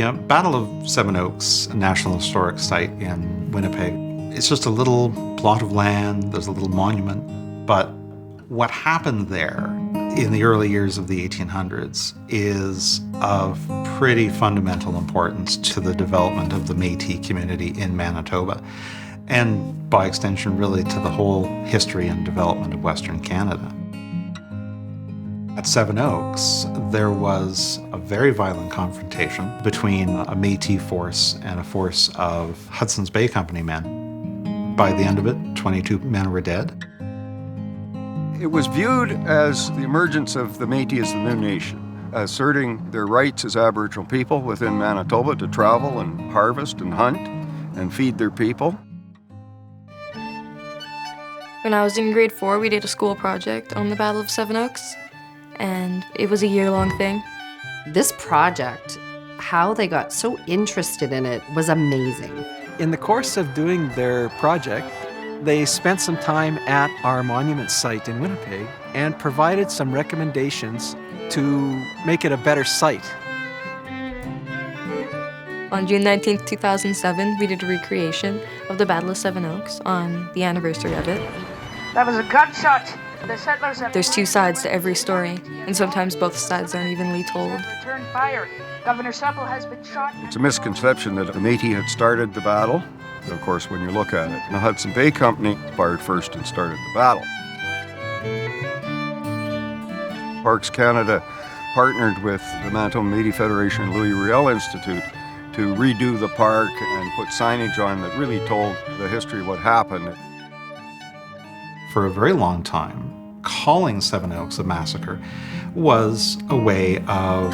The Battle of Seven Oaks National Historic Site in Winnipeg, it's just a little plot of land, there's a little monument, but what happened there in the early years of the 1800s is of pretty fundamental importance to the development of the Métis community in Manitoba, and by extension really to the whole history and development of Western Canada. At Seven Oaks, there was a very violent confrontation between a Métis force and a force of Hudson's Bay Company men. By the end of it, 22 men were dead. It was viewed as the emergence of the Métis as the new nation, asserting their rights as Aboriginal people within Manitoba to travel and harvest and hunt and feed their people. When I was in grade 4, we did a school project on the Battle of Seven Oaks, and it was a year-long thing. This project, how they got so interested in it was amazing. In the course of doing their project, they spent some time at our monument site in Winnipeg and provided some recommendations to make it a better site. On June 19, 2007, we did a recreation of the Battle of Seven Oaks on the anniversary of it. That was a gunshot. The settlers have There's two sides to every story, and sometimes both sides aren't evenly told. returned fire. Governor Supple has been shot. It's a misconception that the Métis had started the battle. Of course, when you look at it, the Hudson Bay Company fired first and started the battle. Parks Canada partnered with the Manitoba Métis Federation and Louis Riel Institute to redo the park and put signage on that really told the history of what happened. For a very long time, calling Seven Oaks a massacre was a way of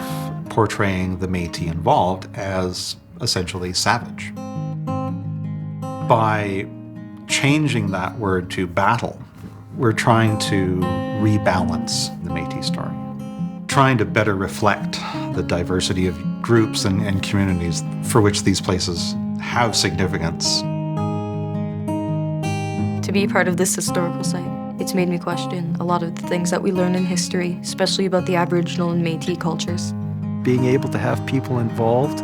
portraying the Métis involved as essentially savage. By changing that word to battle, we're trying to rebalance the Métis story, trying to better reflect the diversity of groups and communities for which these places have significance. To be part of this historical site, it's made me question a lot of the things that we learn in history, especially about the Aboriginal and Métis cultures. Being able to have people involved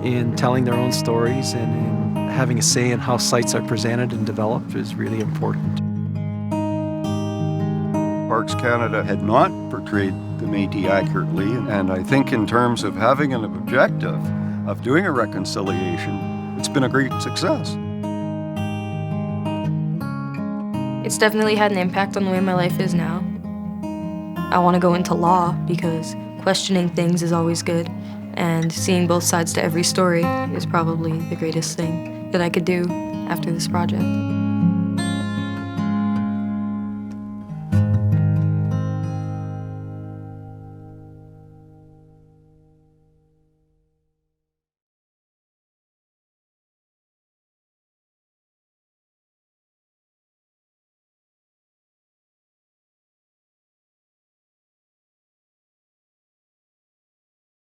in telling their own stories and in having a say in how sites are presented and developed is really important. Parks Canada had not portrayed the Métis accurately, and I think in terms of having an objective of doing a reconciliation, it's been a great success. It's definitely had an impact on the way my life is now. I want to go into law because questioning things is always good, and seeing both sides to every story is probably the greatest thing that I could do after this project.